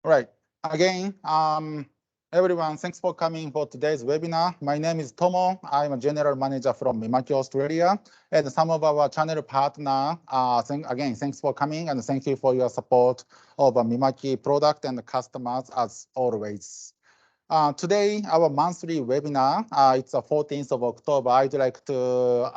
All right. Again, everyone, thanks for coming for today's webinar. My name is Tomo. I'm a general manager from Mimaki, Australia. And some of our channel partner, again, thanks for coming and thank you for your support of Mimaki product and customers as always. Today, our monthly webinar, it's the 14th of October. I'd like to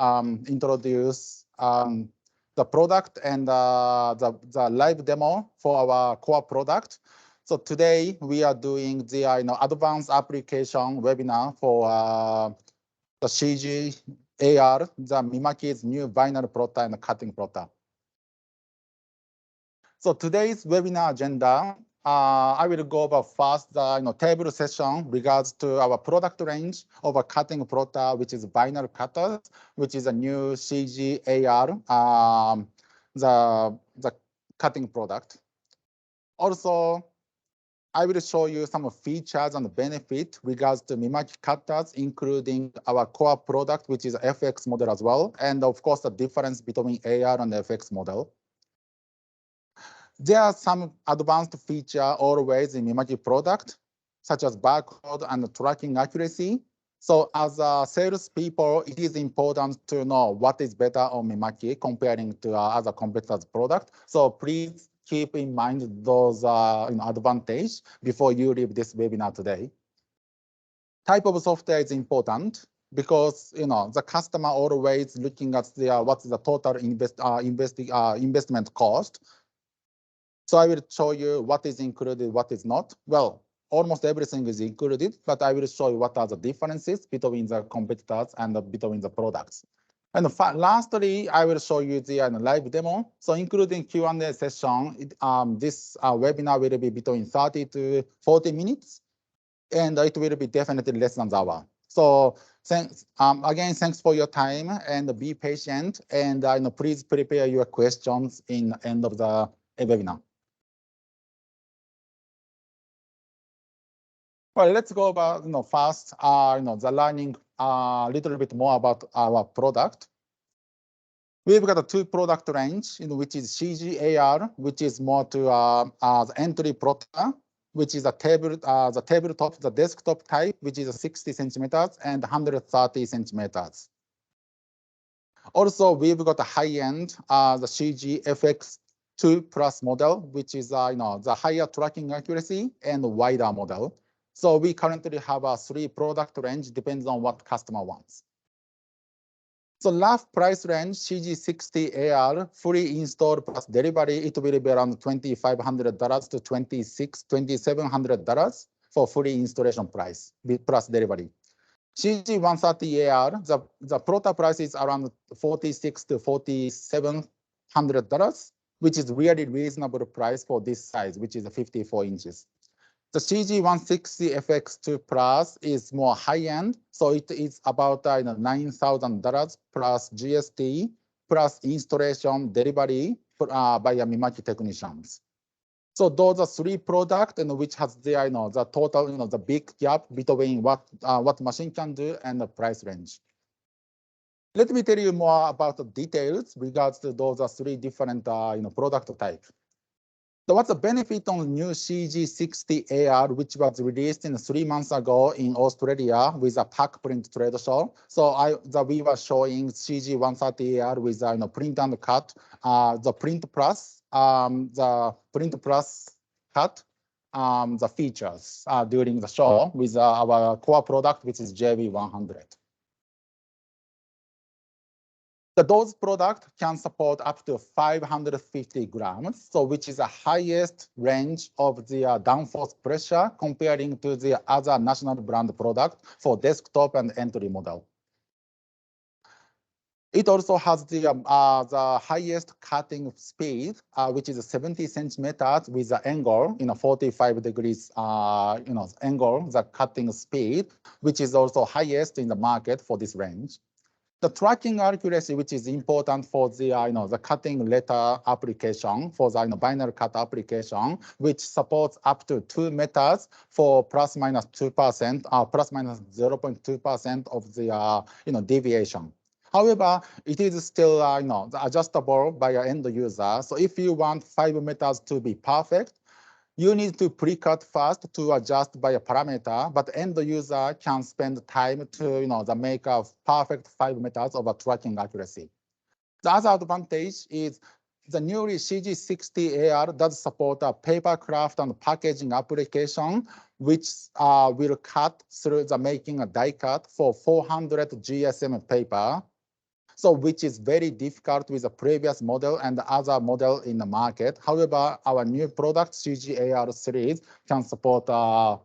introduce the product and the live demo for our core product. So today we are doing the advanced application webinar for the CG AR, the Mimaki's new vinyl plotter and cutting plotter. So today's webinar agenda, I will go over first the table session regards to our product range of a cutting plotter, which is vinyl cutters, which is a new CG AR, the cutting product. Also, I will show you some features and benefits regards to Mimaki cutters, including our core product, which is FX model as well, and of course the difference between AR and FX model. There are some advanced features always in Mimaki product, such as barcode and tracking accuracy. So as salespeople, it is important to know what is better on Mimaki comparing to other competitors' product. So please keep in mind those advantages before you leave this webinar today. Type of software is important because the customer always looking at what's the total investment cost. So I will show you what is included, what is not. Well, almost everything is included, but I will show you what are the differences between the competitors and between the products. And lastly, I will show you the live demo. So including Q&A session, this webinar will be between 30 to 40 minutes, and it will be definitely less than an hour. So thanks, again, thanks for your time and be patient, and please prepare your questions in the end of the webinar. Well, let's go about first, the learning a little bit more about our product. We've got a two product range, which is CGAR, which is more to the entry plotter, which is the tabletop, the desktop type, which is 60 centimeters and 130 centimeters. Also, we've got a high-end, the CG FX2 Plus model, which is the higher tracking accuracy and wider model. So we currently have a 3 product range, depends on what customer wants. So rough price range, CG60AR, fully installed plus delivery, it will be around $2,500 to $2,700 for fully installation price plus delivery. CG130AR, the plotter price is around $4,600 to $4,700, which is really reasonable price for this size, which is 54 inches. The CG160 FX2 Plus is more high-end, so it is about $9,000 plus GST plus installation delivery by Mimaki technicians. So those are 3 products, which has the total the big gap between what machine can do and the price range. Let me tell you more about the details regards to those 3 different product types. So what's the benefit on the new CG60AR, which was released 3 months ago in Australia with a pack print trade show? So we were showing CG130AR with print and cut, the print plus cut, the features during the show with our core product, which is JV100. Those products can support up to 550 grams, so which is the highest range of the downforce pressure comparing to the other national brand product for desktop and entry model. It also has the highest cutting speed, which is 70 centimeters with the angle 45 degrees angle, the cutting speed, which is also highest in the market for this range. The tracking accuracy, which is important for the the cutting letter application, for the vinyl cut application, which supports up to 2 meters for plus minus 2%, plus minus 0.2% of the deviation. However, it is still adjustable by your end user. So if you want 5 meters to be perfect, you need to pre-cut first to adjust by a parameter, but end user can spend time to make a perfect 5 meters of a tracking accuracy. The other advantage is the newly CG60AR does support a papercraft and packaging application, which will cut through the making a die cut for 400 GSM paper. So which is very difficult with the previous model and the other model in the market. However, our new product CGAR series can support the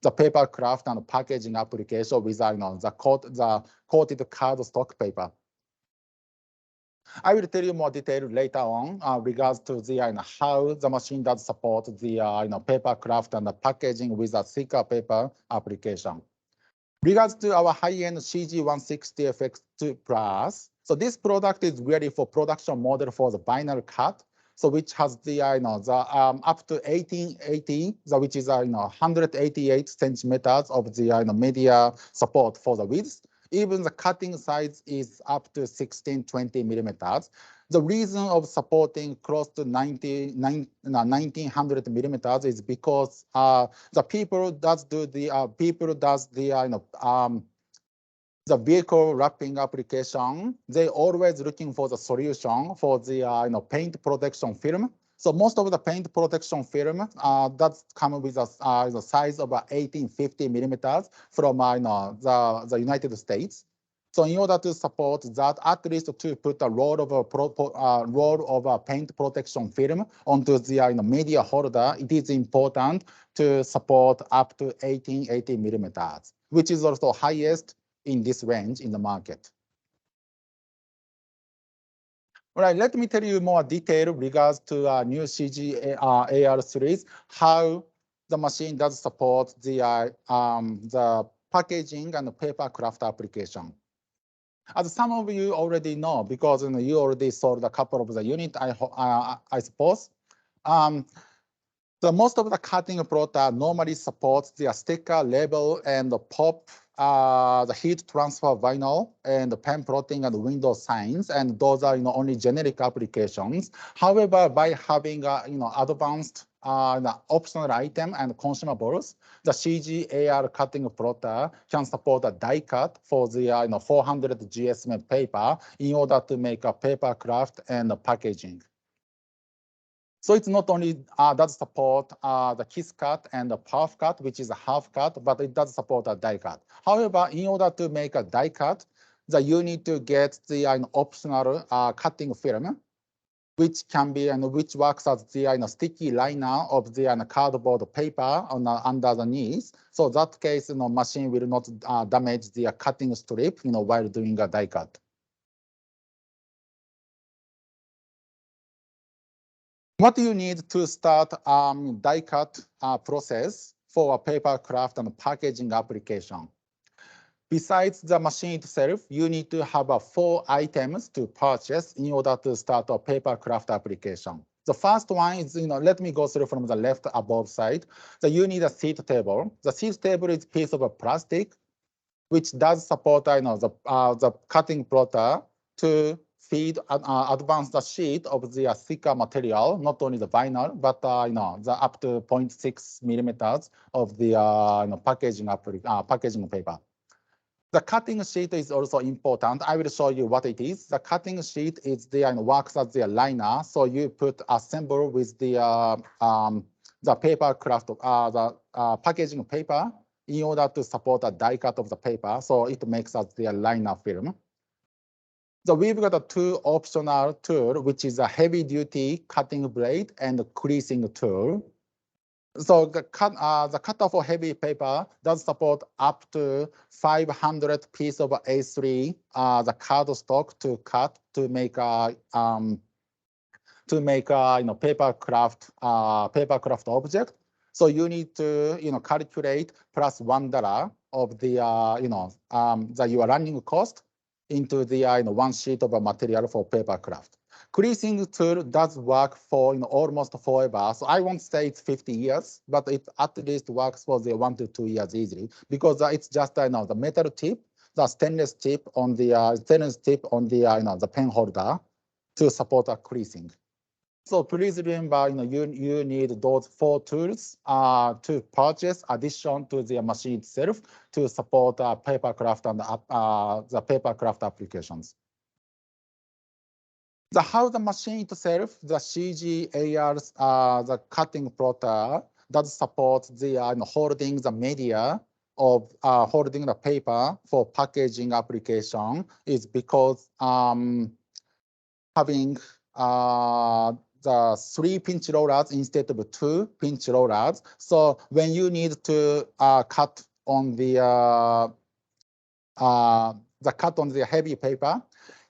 papercraft and packaging application with the coated card stock paper. I will tell you more detail later on regards to the how the machine does support the papercraft and the packaging with a thicker paper application. Regards to our high-end CG160FX2 Plus, so this product is ready for production model for the vinyl cut. So which has the up to 1880, which is 188 centimeters of the media support for the width. Even the cutting size is up to 1620 millimeters. The reason of supporting close to 1900 millimeters is because the people does the vehicle wrapping application. They always looking for the solution for the paint protection film. So most of the paint protection film does come with the size of 1850 millimeters from the United States. So in order to support that, at least to put a roll of a paint protection film onto the media holder, it is important to support up to 1880 millimeters, which is also highest in this range in the market. All right, let me tell you more detail regards to new CG AR series, how the machine does support the packaging and the paper craft application. As some of you already know, because you already sold a couple of the units, I suppose. So most of the cutting product normally supports the sticker, label, and the pop, the heat transfer vinyl, and the pen plotting and window signs, and those are only generic applications. However, by having advanced optional item and consumables, the CG-AR cutting product can support a die cut for the 400 GSM paper in order to make a paper craft and packaging. So it's not only does support the kiss cut and the puff cut, which is a half cut, but it does support a die cut. However, in order to make a die cut, you need to get the optional cutting film, which can be which works as the sticky liner of the cardboard paper under the knees. So that case, machine will not damage the cutting strip, while doing a die cut. What do you need to start die cut process for a paper craft and packaging application? Besides the machine itself, you need to have 4 items to purchase in order to start a paper craft application. The first one is, let me go through from the left above side. So you need a seat table. The seat table is a piece of plastic, which does support the cutting plotter to feed advance the sheet of the thicker material, not only the vinyl, but the up to 0.6 millimeters of the packaging paper. The cutting sheet is also important. I will show you what it is. The cutting sheet is works as the liner. So you put assemble with the paper craft, the packaging paper in order to support a die cut of the paper. So it makes us the liner film. So we've got a 2 optional tool, which is a heavy duty cutting blade and creasing tool. So the cutter for heavy paper does support up to 500 pieces of A3, the cardstock to cut to make a paper craft object. So you need to calculate plus $1 of the your running cost into the 1 sheet of a material for paper craft. Creasing tool does work for almost forever. So I won't say it's 50 years, but it at least works for the 1 to 2 years easily because it's just the metal tip, the stainless tip on the the pen holder to support a creasing. So please remember, you need those 4 tools to purchase addition to the machine itself to support papercraft and the papercraft applications. How the machine itself, the CGAR, the cutting plotter, does support the holding the media of holding the paper for packaging application is because having the 3 pinch rollers instead of 2 pinch rollers. So when you need to cut on the cut on the heavy paper,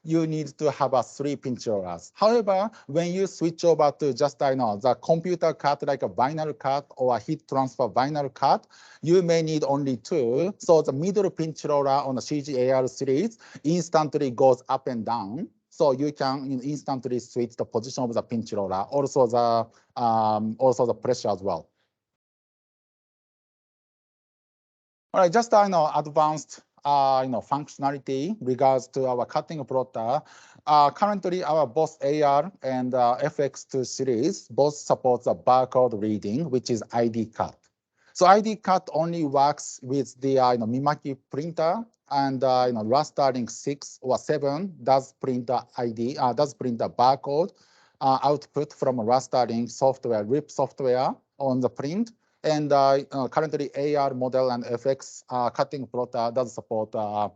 you need to have a 3 pinch rollers. However, when you switch over to just the computer cut, like a vinyl cut or a heat transfer vinyl cut, you may need only 2. So the middle pinch roller on the CGAR series instantly goes up and down. So you can instantly switch the position of the pinch roller, also the pressure as well. All right, just advanced functionality regards to our cutting plotter. Currently, our both AR and FX2 series both support the barcode reading, which is ID cut. So ID cut only works with the Mimaki printer, and Rastering 6 or 7 does print the ID, does print the barcode output from Rastering software, RIP software on the print. And currently, AR model and FX cutting plotter does support the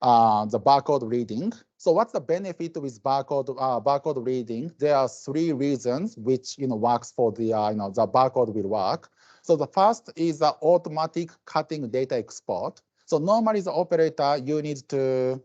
barcode reading. So what's the benefit with barcode reading? There are 3 reasons which works for the the barcode will work. So the first is the automatic cutting data export. So normally the operator, you need to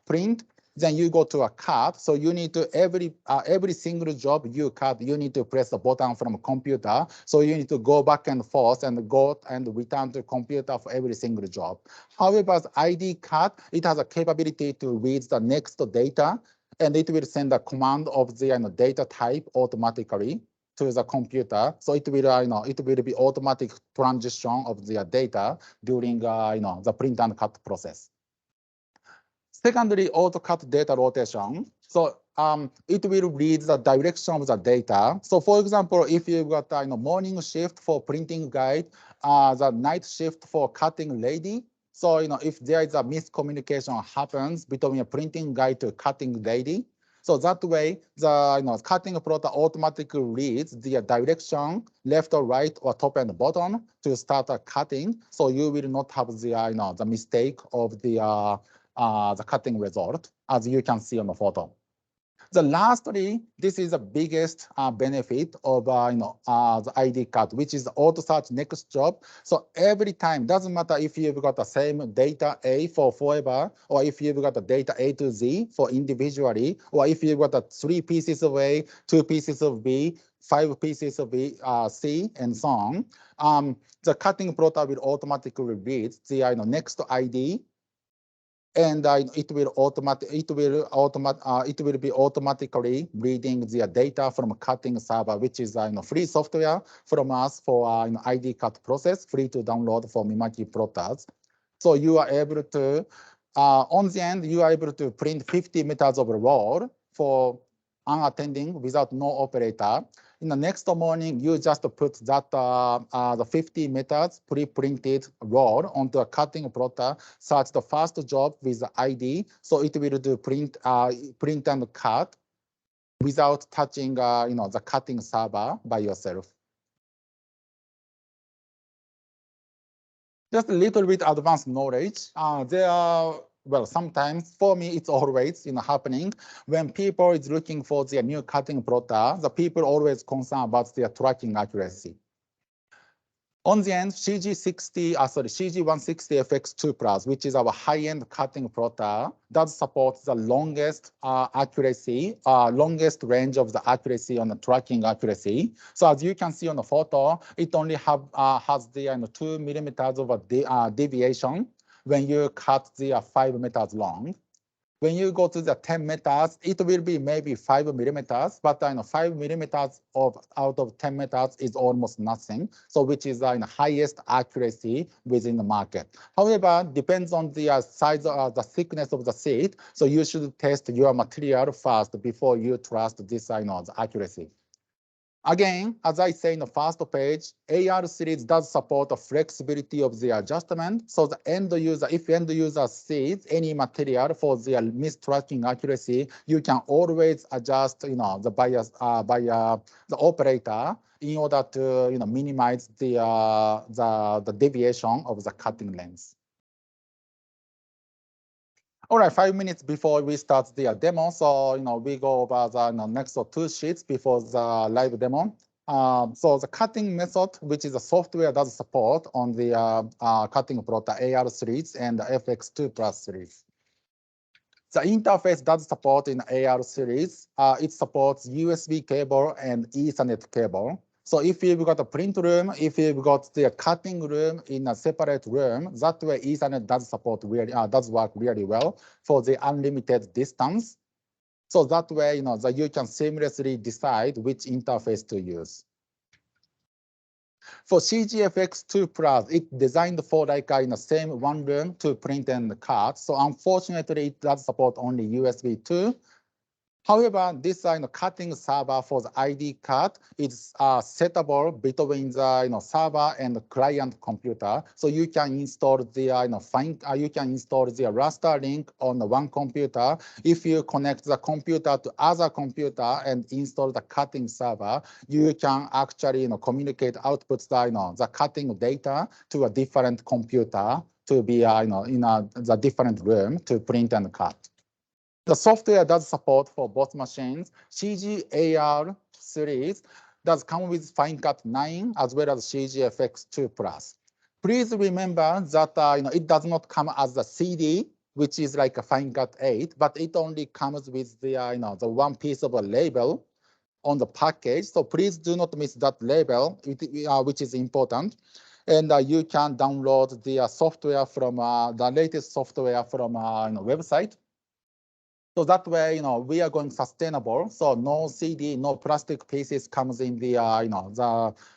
print, then you go to a cut. So you need to every single job you cut, you need to press the button from a computer. So you need to go back and forth and go and return to computer for every single job. However, as ID cut, it has a capability to read the next data, and it will send a command of the data type automatically to the computer. So it will be automatic transition of the data during the print and cut process. Secondly, auto cut data rotation. So it will read the direction of the data. So for example, if you've got morning shift for printing guide, the night shift for cutting lady. So if there is a miscommunication happens between a printing guide to cutting lady, so that way the cutting plotter automatically reads the direction left or right or top and bottom to start cutting. So you will not have the the mistake of the cutting result, as you can see on the photo. Lastly, this is the biggest benefit of the ID cut, which is auto search next job. So every time, doesn't matter if you've got the same data A for forever, or if you've got the data A to Z for individually, or if you've got the 3 pieces of A, 2 pieces of B, 5 pieces of B, C, and so on. The cutting plotter will automatically read the next ID, and it will be automatically reading the data from a cutting server, which is free software from us for ID cut process, free to download for Mimaki plotters. So you are able to, on the end, you are able to print 50 meters of roll for unattending without no operator. In the next morning, you just put that the 50 meters pre-printed roll onto a cutting plotter, search the first job with the ID. So it will do print and cut without touching the cutting server by yourself. Just a little bit advanced knowledge. There are, well, sometimes for me, it's always happening when people is looking for their new cutting plotter, the people always concerned about their tracking accuracy. On the end, CG160 FX2 Plus, which is our high-end cutting plotter, does support the longest accuracy, longest range of the accuracy on the tracking accuracy. So as you can see on the photo, it only has the 2 millimeters of a deviation when you cut the 5 meters long. when you go to the 10 meters, it will be maybe 5 millimeters, but 5 millimeters out of 10 meters is almost nothing. So which is the highest accuracy within the market. However, depends on the size, the thickness of the seed. So you should test your material first before you trust this the accuracy. Again, as I say in the first page, AR series does support the flexibility of the adjustment. So the end user, if end user sees any material for their mistracking accuracy, you can always adjust, the bias by the operator in order to minimize the deviation of the cutting length. All right, 5 minutes before we start the demo. So, we go over the next 2 sheets before the live demo. So the cutting method, which is the software does support on the cutting plotter AR series and the FX2 Plus series. The interface does support in AR series. It supports USB cable and Ethernet cable. So if you've got a print room, if you've got the cutting room in a separate room, that way Ethernet does support really, does work really well for the unlimited distance. So that way, that you can seamlessly decide which interface to use. For CGFX2 Plus, it's designed for like in the same one room to print and cut. So unfortunately, it does support only USB 2. However, this cutting server for the ID cut is settable between the server and the client computer. So you can install the you can install the raster link on the one computer. If you connect the computer to other computer and install the cutting server, you can actually communicate outputs the cutting data to a different computer to be in the different room to print and cut. The software does support for both machines. CGAR series does come with Fine Cut 9 as well as CGFX2 Plus. Please remember that it does not come as a CD, which is like a Fine Cut 8, but it only comes with the the one piece of a label on the package. So please do not miss that label, which is important. And you can download the software from the latest software from website. So that way, we are going sustainable. So no CD, no plastic pieces comes in the,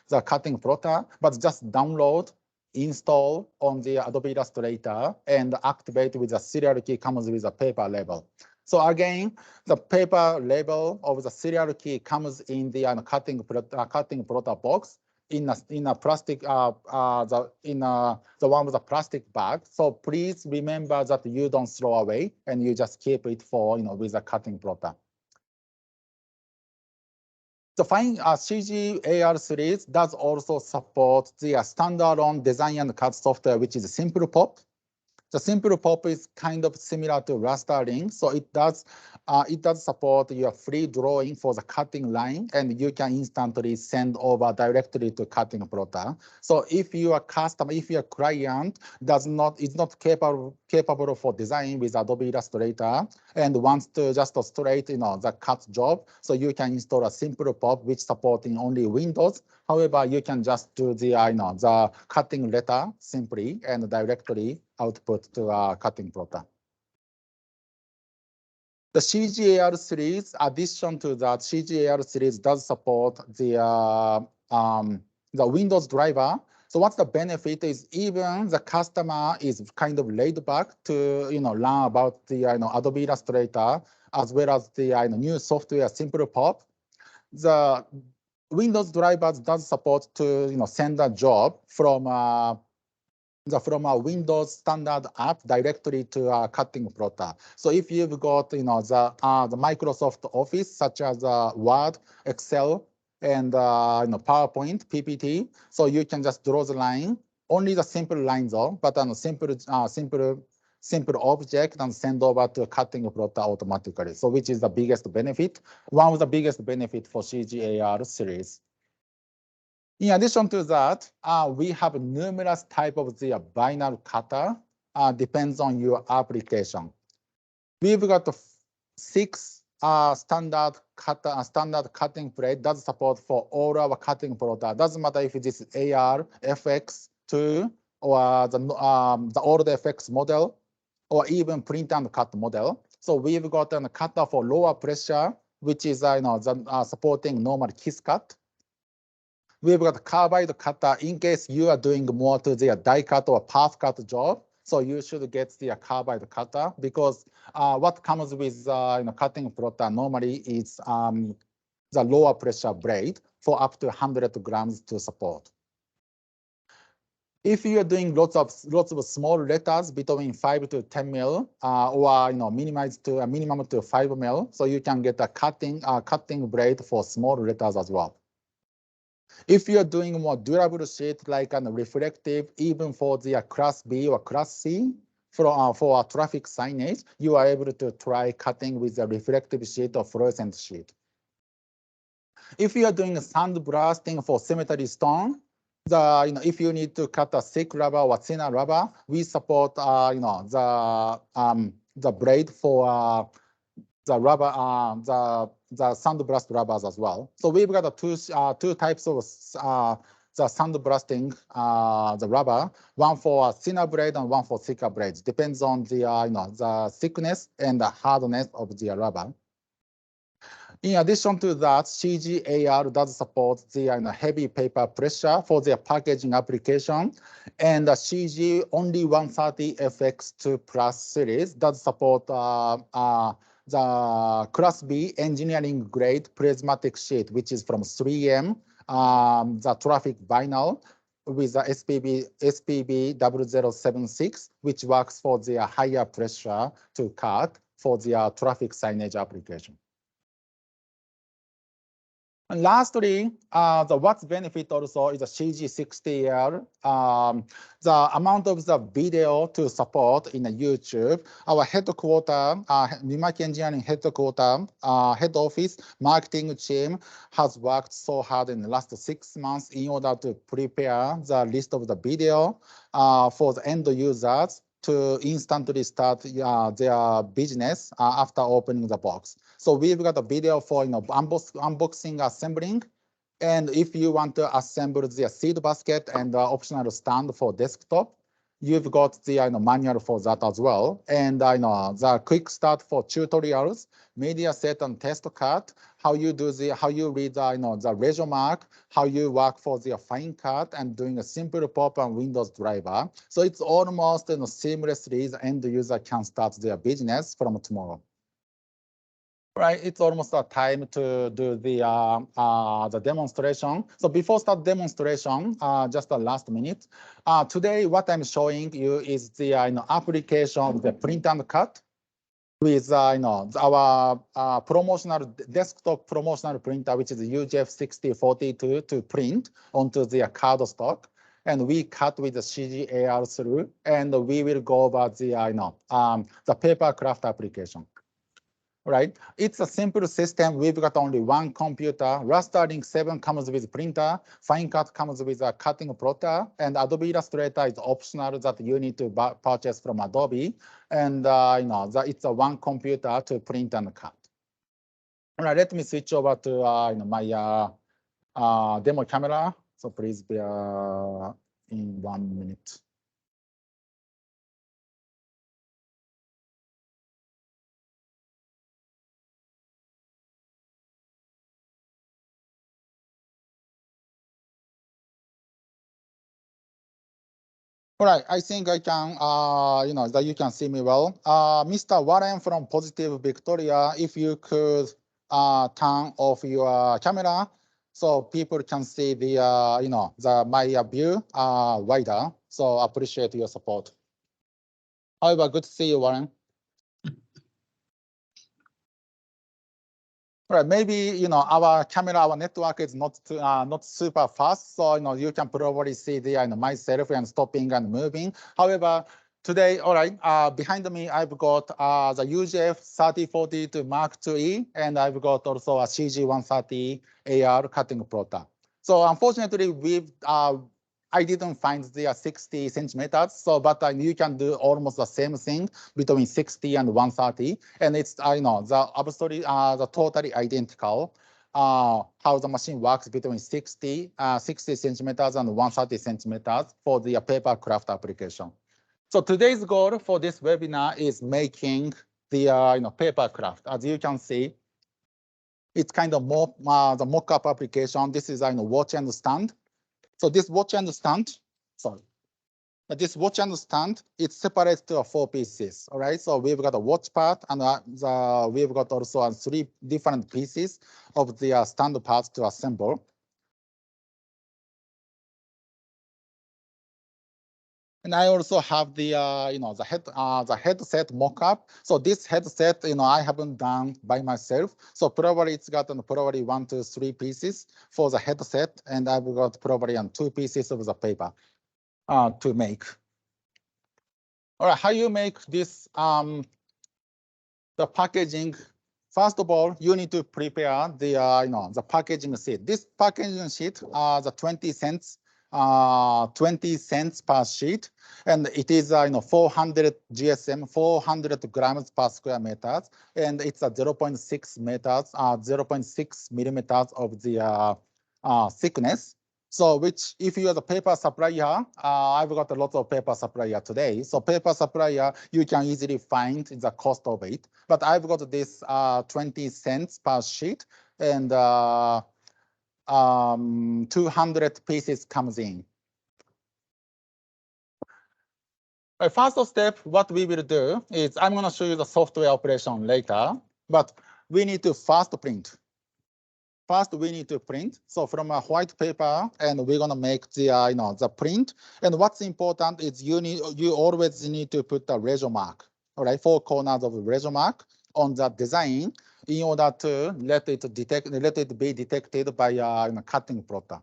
the cutting plotter, but just download, install on the Adobe Illustrator, and activate with the serial key comes with a paper label. So again, the paper label of the serial key comes in the cutting plotter box. In a plastic the one with the plastic bag. So please remember that you don't throw away and you just keep it for with a cutting plotter. The Fine CG AR series does also support the standalone design and cut software, which is Simple Pop. The Simple Pop is kind of similar to rastering, so it does support your free drawing for the cutting line, and you can instantly send over directly to cutting plotter. So if your customer, if your client is not capable for design with Adobe Illustrator and wants to just straight the cut job, so you can install a Simple Pop which supporting only Windows. However, you can just do the the cutting letter simply and directly output to a cutting plotter. The CGAR series, addition to that, CGAR series does support the Windows driver. So what's the benefit is even the customer is kind of laid back to learn about the Adobe Illustrator as well as the new software Simple Pop. The Windows drivers does support to send a job from a Windows standard app directly to a cutting plotter. So if you've got the Microsoft Office such as Word, Excel, and PowerPoint, PPT, so you can just draw the line, only the simple lines though, but simple object and send over to a cutting plotter automatically. So which is the biggest benefit? One of the biggest benefit for CGAR series. In addition to that, we have numerous types of the vinyl cutter, depends on your application. We've got 6 standard cutting plate does support for all our cutting plotter. Doesn't matter if it is AR, FX2, or the old FX model, or even print and cut model. So we've got a cutter for lower pressure, which is supporting normal kiss cut. We've got carbide cutter in case you are doing more to the die cut or path cut job. So you should get the carbide cutter because what comes with cutting plotter normally is the lower pressure blade for up to 100 grams to support. If you are doing lots of small letters between 5 to 10 mil, or minimized to a minimum to 5 mil, so you can get a cutting blade for small letters as well. If you're doing more durable sheet like a reflective, even for the class B or class C, for a traffic signage, you are able to try cutting with a reflective sheet or fluorescent sheet. If you are doing sandblasting for cemetery stone, if you need to cut a thick rubber or thinner rubber, we support the blade for the rubber the sandblast rubbers as well. So we've got two types of the sandblasting the rubber, one for a thinner blade and one for thicker blades. Depends on the the thickness and the hardness of the rubber. In addition to that, CGAR does support the heavy paper pressure for their packaging application, and the CG only 130FX2 Plus series does support the Class B engineering grade prismatic sheet, which is from 3M, the traffic vinyl with the SPB 0076, which works for the higher pressure to cut for the traffic signage application. And lastly, the what's benefit also is the CG60L. The amount of the video to support in the YouTube, our headquarter, Mimaki Engineering headquarter, head office, marketing team has worked so hard in the last 6 months in order to prepare the list of the video for the end users to instantly start their business after opening the box. So we've got a video for unboxing, assembling, and if you want to assemble the seed basket and the optional stand for desktop, you've got the manual for that as well. And the quick start for tutorials, media set and test cut, how you read the ratio mark, how you work for the fine cut, and doing a simple pop and Windows driver. So it's almost seamlessly the end user can start their business from tomorrow. Right, it's almost time to do the demonstration. So before start demonstration, just the last minute. Today, what I'm showing you is the application of the print and cut with our promotional desktop promotional printer, which is UJF6042 to print onto the cardstock. And we cut with the CGAR through, and we will go over the paper craft application. Right, it's a simple system. We've got only one computer. Raster Link 7 comes with printer. Fine Cut comes with a cutting plotter, and Adobe Illustrator is optional that you need to purchase from Adobe. And it's a one computer to print and cut. All right, let me switch over to my demo camera. So please bear in 1 minute. All right, I think I can, that you can see me well. Mr. Warren from Positive Victoria, if you could turn off your camera so people can see the, my view wider. So appreciate your support. However, good to see you, Warren. All right, maybe our camera, our network is not super fast, so you can probably see the myself and stopping and moving. However, today, all right, behind me I've got the UJF 3042 Mark IIe, and I've got also a CG130 AR cutting plotter. So unfortunately, I didn't find the 60 centimeters, so but you can do almost the same thing between 60 and 130, and it's the absolutely the totally identical how the machine works between 60 centimeters and 130 centimeters for the paper craft application. So today's goal for this webinar is making the paper craft. As you can see, it's kind of more the mock-up application. This is watch and stand. So this watch and stand, sorry. This watch and stand, it's separated to 4 pieces. All right. So we've got a watch part, and we've got also 3 different pieces of the stand parts to assemble. And I also have the the headset mock-up. So this headset, I haven't done by myself. So probably it's got probably 1 to 3 pieces for the headset, and I've got probably 2 pieces of the paper to make. All right, how you make this the packaging? First of all, you need to prepare the the packaging sheet. This packaging sheet the 20 cents 20 cents per sheet, and it is 400 GSM, 400 grams per square meters, and it's a 0.6 meters, 0.6 millimeters of the thickness. So which, if you are the paper supplier, I've got a lot of paper supplier today. So paper supplier, you can easily find the cost of it. But I've got this 20 cents per sheet, and 200 pieces comes in. First step, what we will do is I'm going to show you the software operation later, but we need to first print. First, we need to print. So from a white paper, and we're gonna make the the print. And what's important is you always need to put a razor mark, all right, 4 corners of the razor mark on the design in order to let it be detected by cutting plotter.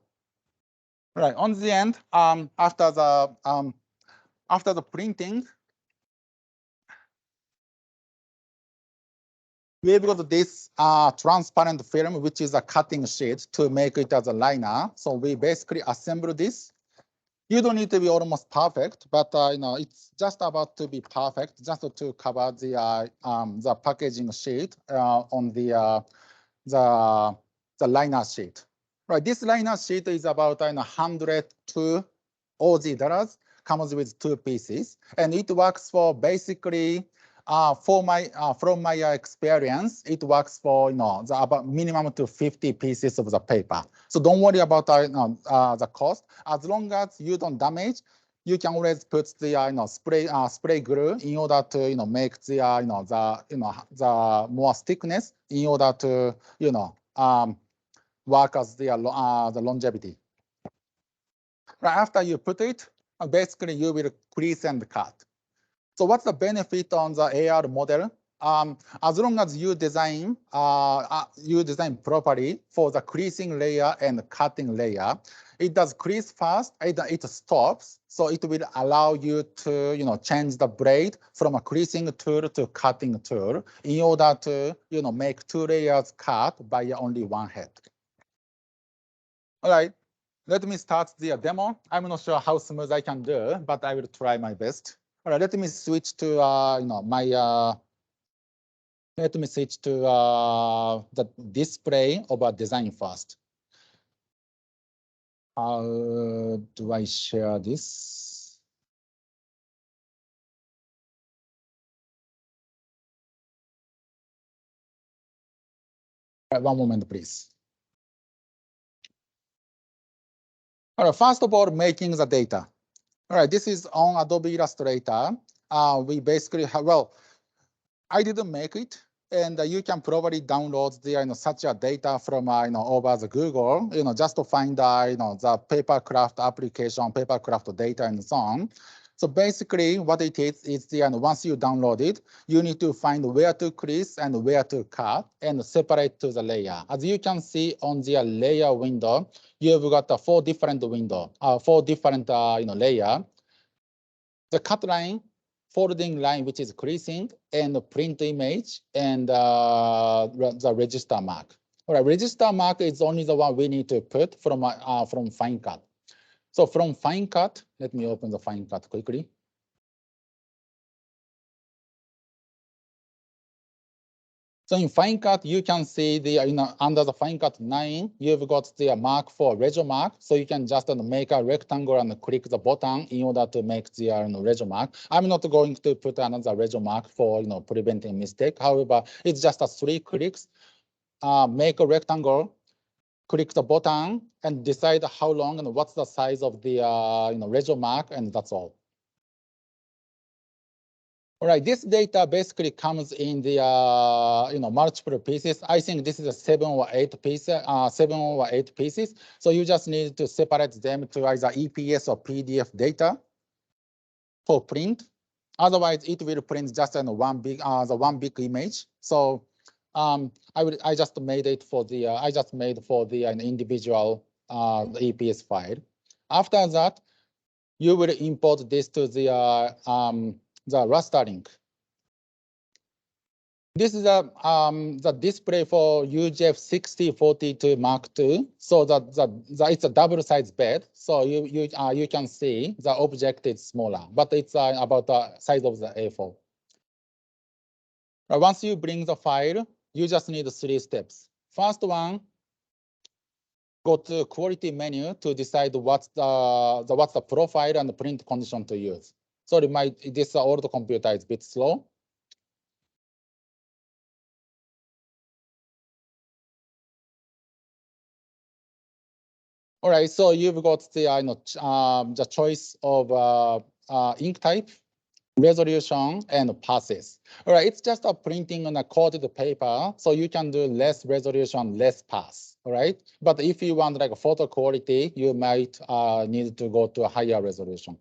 All right. On the end, after the printing, we've got this transparent film, which is a cutting sheet to make it as a liner. So we basically assemble this. You don't need to be almost perfect, but it's just about to be perfect, just to cover the packaging sheet on the liner sheet. Right, this liner sheet is about 102 Aussie dollars. Comes with 2 pieces, and it works for basically from my experience, it works for the about minimum to 50 pieces of the paper. So don't worry about the cost. As long as you don't damage, you can always put the spray glue in order to make the the more thickness in order to work as the longevity. Right after you put it, basically you will crease and cut. So what's the benefit on the AR model? As long as you design properly for the creasing layer and cutting layer, it does crease fast. It stops, so it will allow you to change the blade from a creasing tool to cutting tool in order to make 2 layers cut by only 1 head. All right. Let me start the demo. I'm not sure how smooth I can do, but I will try my best. All right, let me switch to let me switch to the display of a design first. How do I share this? All right, 1 moment, please. All right, first of all, making the data. All right, this is on Adobe Illustrator. We basically have, well, I didn't make it, and you can probably download the such a data from over the Google, just to find the papercraft application, papercraft data, and so on. So basically, what it is the once you download it, you need to find where to crease and where to cut and separate to the layer. As you can see on the layer window, you've got 4 different window, 4 different layer. The cut line, folding line, which is creasing, and the print image, and the register mark. All right, register mark is only the one we need to put from fine cut. So from fine cut, let me open the fine cut quickly. So in fine cut, you can see the under the fine cut 9, you've got the mark for regio mark. So you can just make a rectangle and click the button in order to make the regio mark. I'm not going to put another regio mark for preventing mistake. However, it's just a 3 clicks. Make a rectangle, click the button, and decide how long and what's the size of the regio mark, and that's all. All right, this data basically comes in the multiple pieces. I think this is a 7 or 8 pieces. So you just need to separate them to either EPS or PDF data for print. Otherwise, it will print just in one big image. So I just made it for the an individual EPS file. After that, you will import this to the raster link. This is the display for UGF6042 Mark II. So it's a double size bed. So you can see the object is smaller, but it's about the size of the A4. Once you bring the file, you just need 3 steps. First one, go to quality menu to decide what's the profile and print condition to use. Sorry, this old computer is a bit slow. All right, so you've got the choice of ink type, resolution, and passes. All right, it's just a printing on a coated paper, so you can do less resolution, less pass. All right, but if you want like a photo quality, you might need to go to a higher resolution.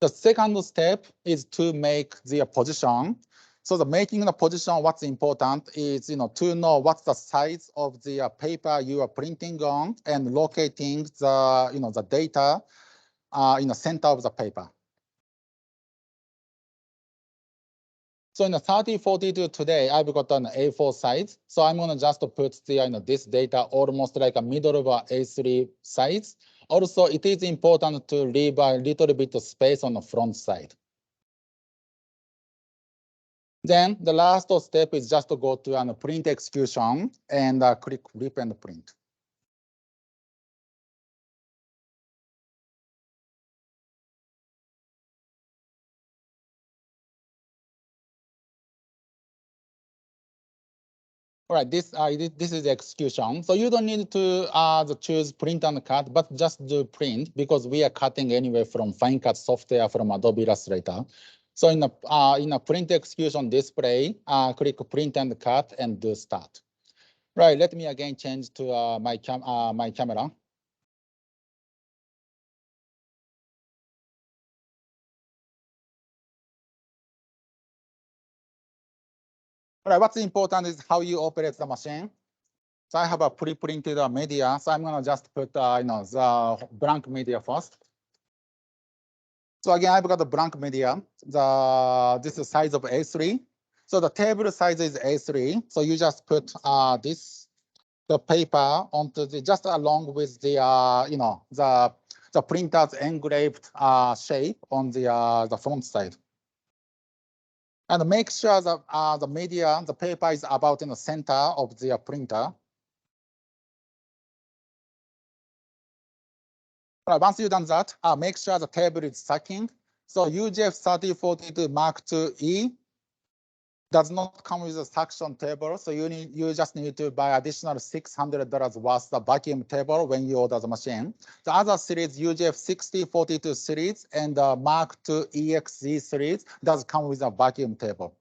The second step is to make the position. So the making the position, what's important is to know what's the size of the paper you are printing on and locating the the data in the center of the paper. So in the 3042 today, I've got an A4 size. So I'm gonna just put the this data almost like a middle of a A3 size. Also, it is important to leave a little bit of space on the front side. Then the last step is just to go to print execution and click rip and print. All right, this is the execution. So you don't need to choose print and cut, but just do print because we are cutting anyway from fine cut software from Adobe Illustrator. So in a print execution display, click print and cut and do start. Right, let me again change to my camera. All right, what's important is how you operate the machine. So I have a pre-printed media. So I'm gonna just put the blank media first. So again, I've got the blank media. This is size of A3. So the table size is A3. So you just put the paper onto just along with the printer's engraved shape on the front side. And make sure that the paper is about in the center of the printer. Once you've done that, make sure the table is stacking. So UGF3042 Mark II does not come with a suction table. So you just need to buy additional $600 worth of vacuum table when you order the machine. The other series, UGF6042 series and Mark II EXZ series does come with a vacuum table.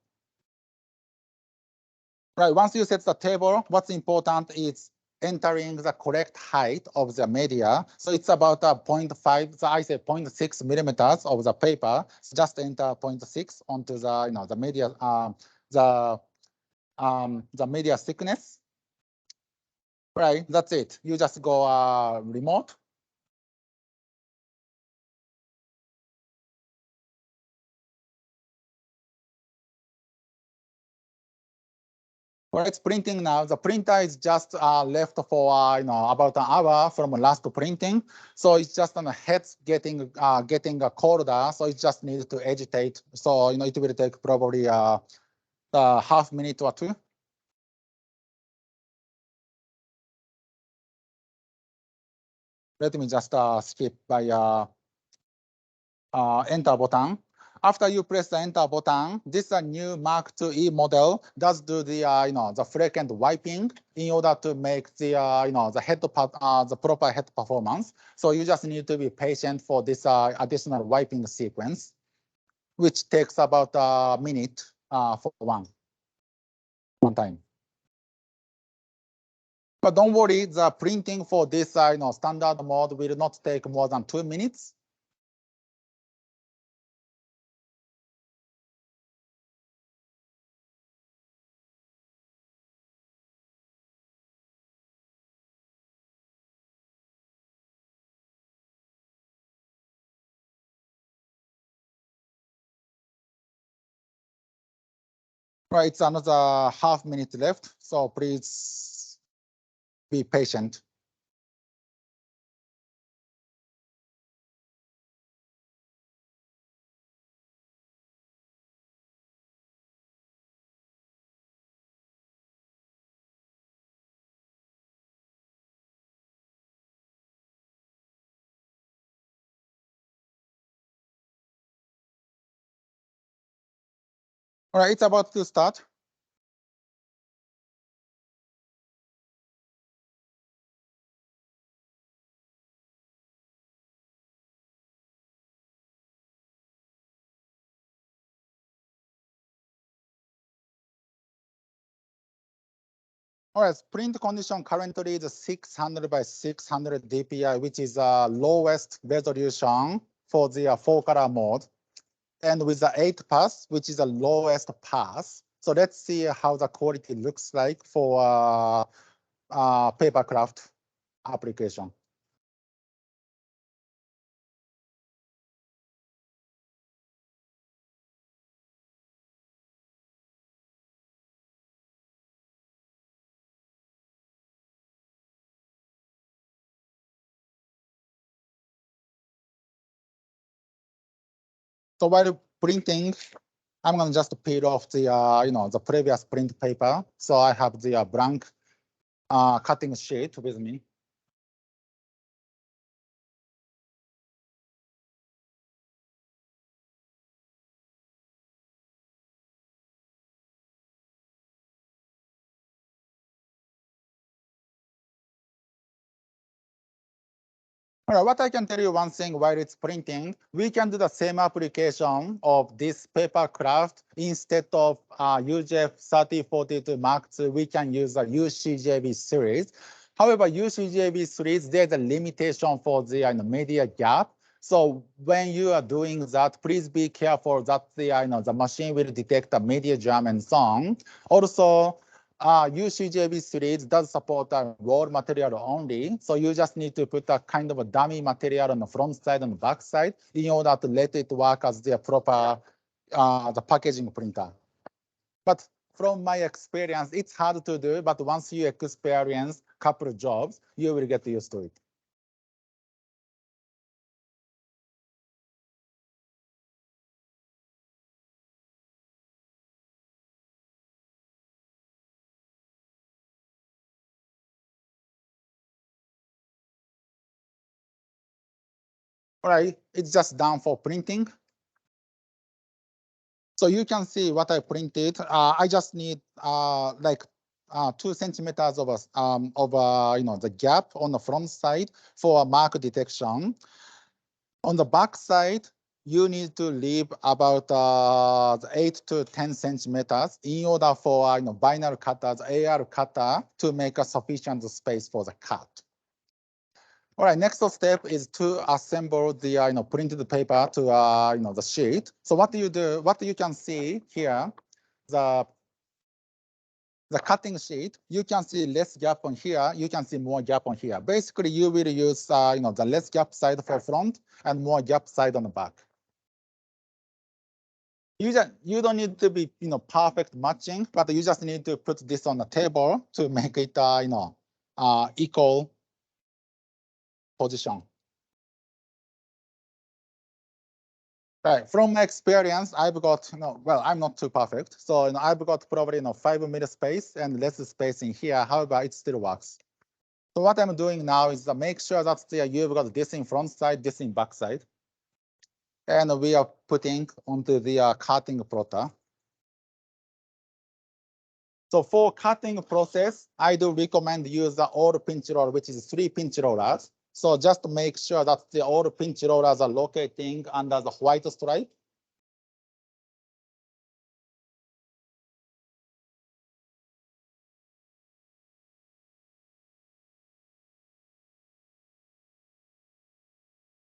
Right, once you set the table, what's important is entering the correct height of the media. So it's about 0.5, so I say 0.6 millimeters of the paper. So just enter 0.6 onto the media, the media thickness. Right, that's it. You just go remote. Well, it's printing now. The printer is just left for about an hour from last printing, so it's just on the heads getting colder. So it just needs to agitate. So it will take probably a half minute or two. Let me just skip by enter button. After you press the enter button, this is a new Mark IIe model. Does do the the frequent wiping in order to make the the head the proper head performance. So you just need to be patient for this additional wiping sequence, which takes about a minute for one time. But don't worry, the printing for this standard mode will not take more than 2 minutes. Right, it's another half minute left, so please be patient. All right, it's about to start. All right, print condition currently is 600 by 600 dpi, which is the lowest resolution for the 4-color mode. And with the 8 pass, which is the lowest pass. So let's see how the quality looks like for papercraft application. So while printing, I'm gonna just peel off the the previous print paper. So I have the blank cutting sheet with me. All right, what I can tell you one thing while it's printing, we can do the same application of this paper craft instead of UJF 3042 Mark II, we can use a UCJB series. However, UCJB series, there's a limitation for the media gap. So when you are doing that, please be careful that the machine will detect the media jam and so on. Also, UCJB series does support a raw material only. So you just need to put a kind of a dummy material on the front side and the back side in order to let it work as the proper the packaging printer. But from my experience, it's hard to do, but once you experience a couple of jobs, you will get used to it. All right, it's just done for printing. So you can see what I printed. I just need like 2 centimeters of the gap on the front side for mark detection. On the back side, you need to leave about 8 to 10 centimeters in order for vinyl cutters, AR cutter to make a sufficient space for the cut. All right, next step is to assemble the printed paper to the sheet. So what do you do? What you can see here, the cutting sheet, you can see less gap on here, you can see more gap on here. Basically, you will use the less gap side for front and more gap side on the back. You don't need to be perfect matching, but you just need to put this on the table to make it equal position. Right. From my experience, I've got well, I'm not too perfect, so I've got probably 5 minute space and less space in here. However, it still works. So what I'm doing now is make sure that you've got this in front side, this in back side, and we are putting onto the cutting plotter. So for cutting process, I do recommend use the all pinch roller, which is 3 pinch rollers. So just make sure that the all pinch rollers are locating under the white stripe.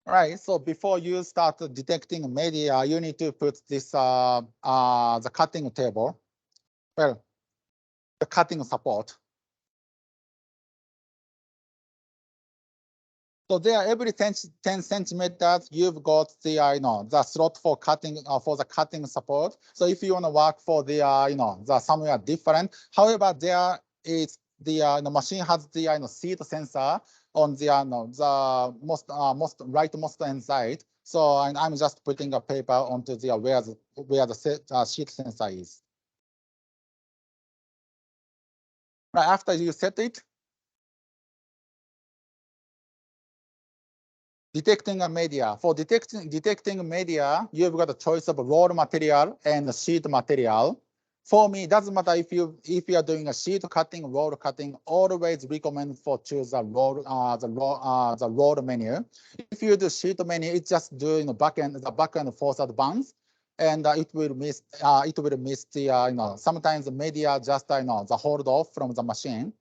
All right, so before you start detecting media, you need to put this the cutting table, well, the cutting support. So there, every 10 centimeters, you've got the the slot for cutting for the cutting support. So if you want to work for the the somewhere different, however, there is the machine has the seat sensor on the the most rightmost hand side. So I'm just putting a paper onto the where the seat sensor is. Right after you set it, detecting a media. For detecting media, you've got a choice of roll material and sheet material. For me, it doesn't matter if you are doing a sheet cutting, roll cutting. Always recommend for choose a the roll menu. If you do sheet menu, it's just doing the back end forward bounce, and it will miss the sometimes the media just the hold off from the machine.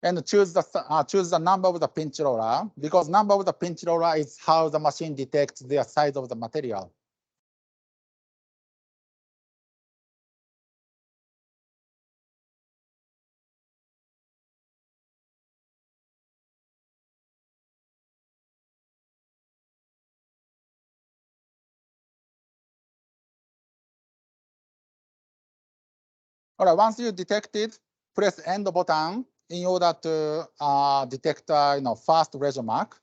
And choose the number of the pinch roller, because number of the pinch roller is how the machine detects the size of the material. All right, once you detect it, press end button in order to detect first razor mark.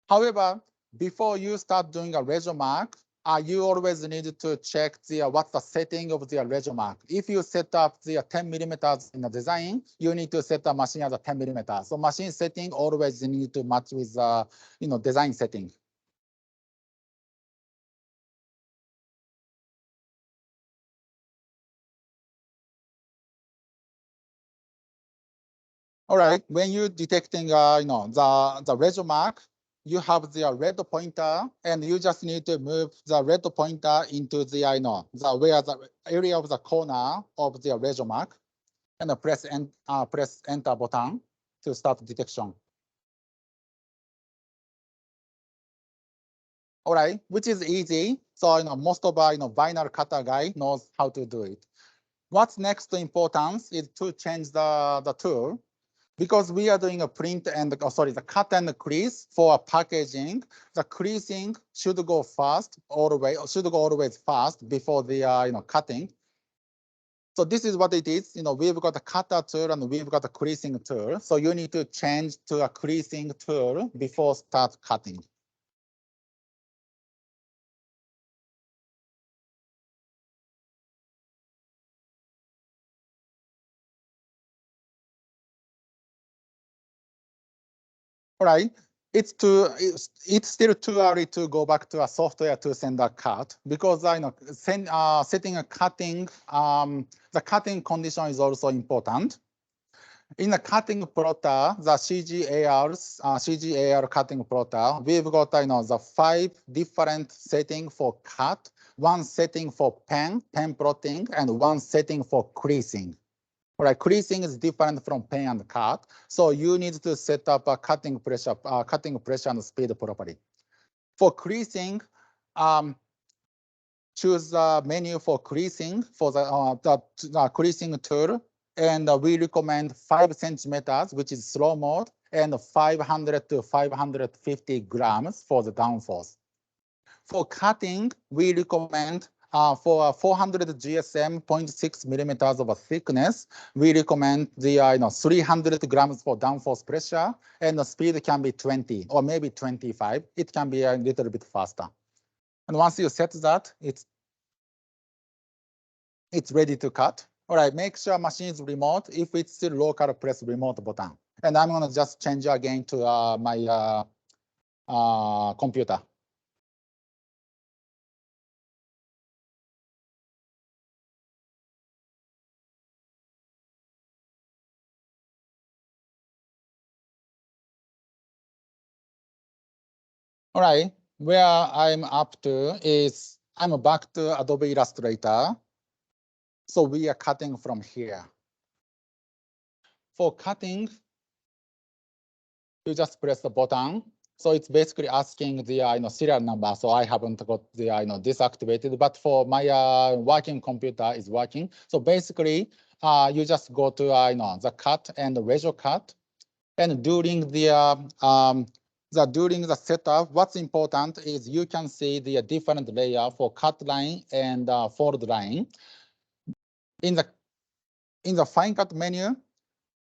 However, before you start doing a razor mark, you always need to check what's the setting of the razor mark. If you set up the 10 millimeters in the design, you need to set the machine as a 10 millimeters. So machine setting always need to match with design setting. All right, when you're detecting the razor mark, you have the red pointer, and you just need to move the red pointer into the where the area of the corner of the razor mark, and press enter button to start detection. All right, which is easy. So most of our vinyl cutter guy knows how to do it. What's next importance is to change the tool. Because we are doing a print and the cut and crease for packaging, the creasing should go fast always fast before the cutting. So this is what it is. We've got a cutter tool and we've got a creasing tool. So you need to change to a creasing tool before start cutting. All right. It's still too early to go back to a software to send a cut, because setting a cutting the cutting condition is also important. In the cutting plotter, the CGAR cutting plotter, we've got the 5 different settings for cut, 1 setting for pen plotting, and 1 setting for creasing. All right, creasing is different from pen and cut, so you need to set up a cutting pressure and speed properly. For creasing, choose the menu for creasing for the creasing tool, and we recommend 5 centimeters, which is slow mode, and 500 to 550 grams for the downforce. For cutting, we recommend for 400 GSM, 0.6 millimeters of a thickness, we recommend the 300 grams for downforce pressure, and the speed can be 20 or maybe 25. It can be a little bit faster. And once you set that, it's ready to cut. All right, make sure machine is remote. If it's still local, press remote button. And I'm gonna just change again to my computer. All right, where I'm up to is I'm back to Adobe Illustrator. So we are cutting from here. For cutting, you just press the button. So it's basically asking the serial number. So I haven't got the disactivated, but for my working computer is working. So basically, you just go to the cut and the ratio cut, and during the setup, what's important is you can see the different layer for cut line and fold line. In the fine cut menu,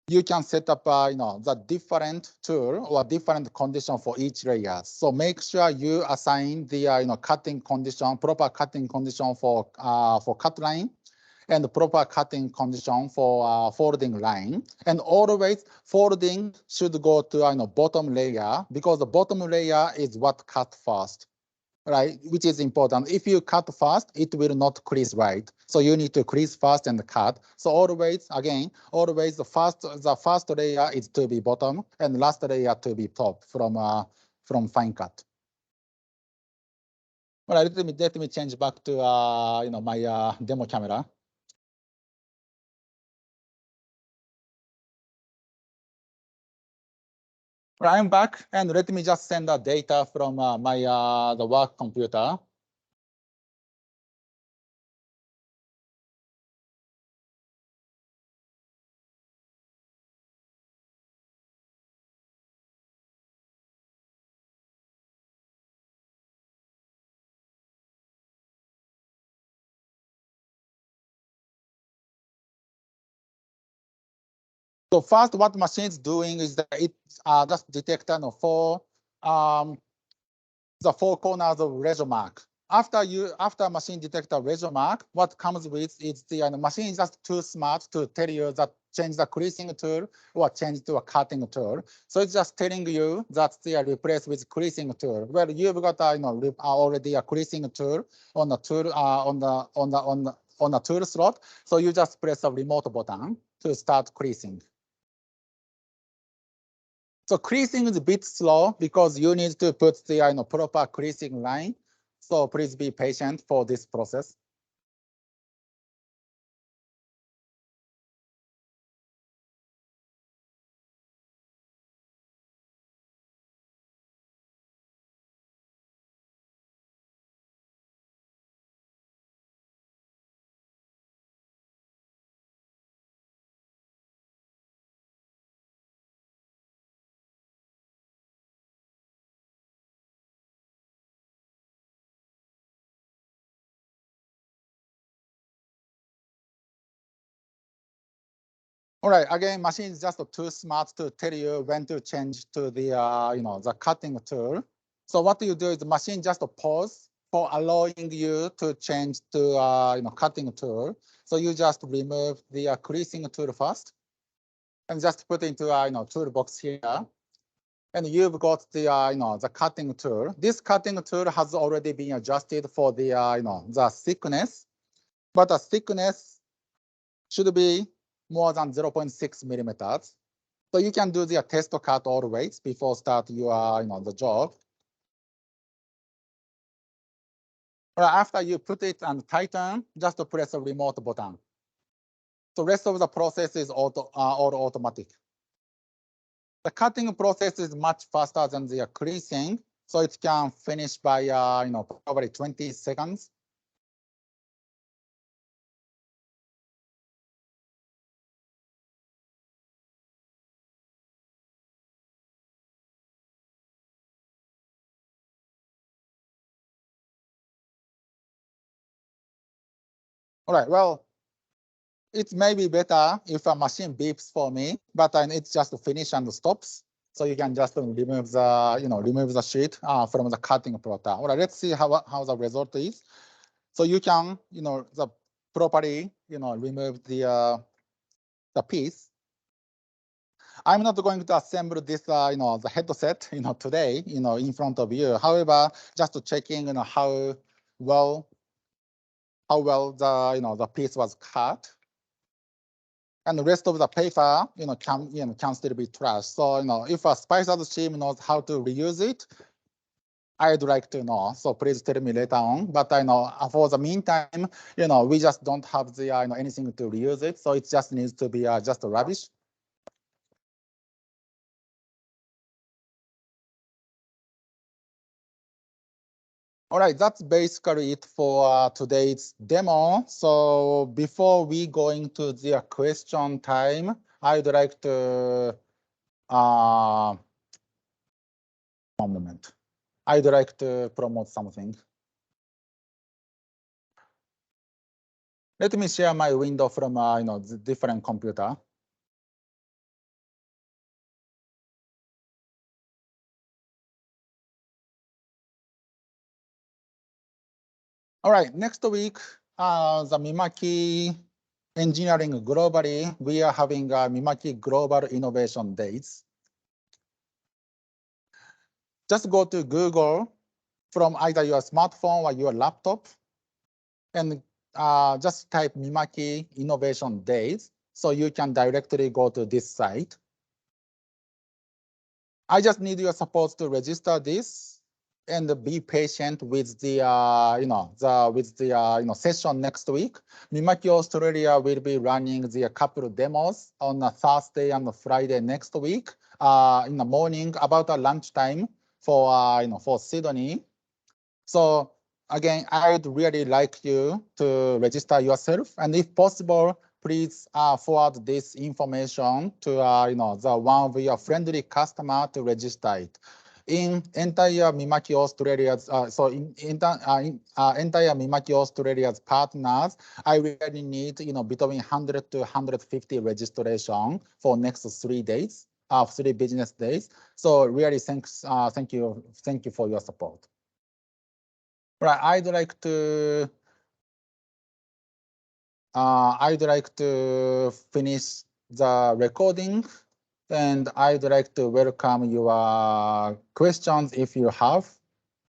you can set up the different tool or different condition for each layer. So make sure you assign the cutting condition, proper cutting condition for cut line, and the proper cutting condition for folding line. And always folding should go to bottom layer, because the bottom layer is what cut first, right? Which is important. If you cut fast, it will not crease right. So you need to crease fast and cut. So always, again, always the first layer is to be bottom and last layer to be top from fine cut. All right, let me change back to my demo camera. I'm back, and let me just send the data from my the work computer. So first, what machine is doing is that it just detect the four corners of razor mark. After machine detect a razor mark, what comes with is the machine is just too smart to tell you that change the creasing tool or change to a cutting tool. So it's just telling you that they are replaced with creasing tool. Well, you've got already a creasing tool on the tool on the tool slot. So you just press a remote button to start creasing. So creasing is a bit slow because you need to put the proper creasing line. So please be patient for this process. All right, again, machine is just too smart to tell you when to change to the cutting tool. So what you do is the machine just pause for allowing you to change to cutting tool. So you just remove the creasing tool first, and just put into toolbox here. And you've got the cutting tool. This cutting tool has already been adjusted for the thickness, but the thickness should be more than 0.6 millimeters. So you can do the test cut always before start your the job. Or after you put it and tighten, just press a remote button. So rest of the process is all automatic. The cutting process is much faster than the creasing, so it can finish by probably 20 seconds. All right, well, it may be better if a machine beeps for me, but it's just finish and stops. So you can just remove the, remove the sheet from the cutting plotter. All right, let's see how the result is. So you can, the properly, remove the piece. I'm not going to assemble this, the headset, today, in front of you. However, just checking, well, how well the piece was cut. And the rest of the paper, can still be trashed. So, if a Spicer's team knows how to reuse it, I'd like to know. So please tell me later on. But I know for the meantime, we just don't have the anything to reuse it. So it just needs to be just rubbish. All right, that's basically it for today's demo. So before we go into the question time, I'd like to one moment. I'd like to promote something. Let me share my window from the different computer. All right, next week, the Mimaki Engineering Globally, we are having Mimaki Global Innovation Days. Just go to Google from either your smartphone or your laptop and just type Mimaki Innovation Days. So you can directly go to this site. I just need your support to register this and be patient with the session next week. Mimaki Australia will be running the couple of demos on a Thursday and a Friday next week in the morning about lunchtime for Sydney. So again, I'd really like you to register yourself, and if possible, please forward this information to the one of your friendly customer to register it. In entire Mimaki Australia's, entire Mimaki Australia's partners, I really need between 100 to 150 registration for next 3 days, 3 business days. So really, thank you for your support. Right, I'd like to finish the recording, and I'd like to welcome your questions if you have.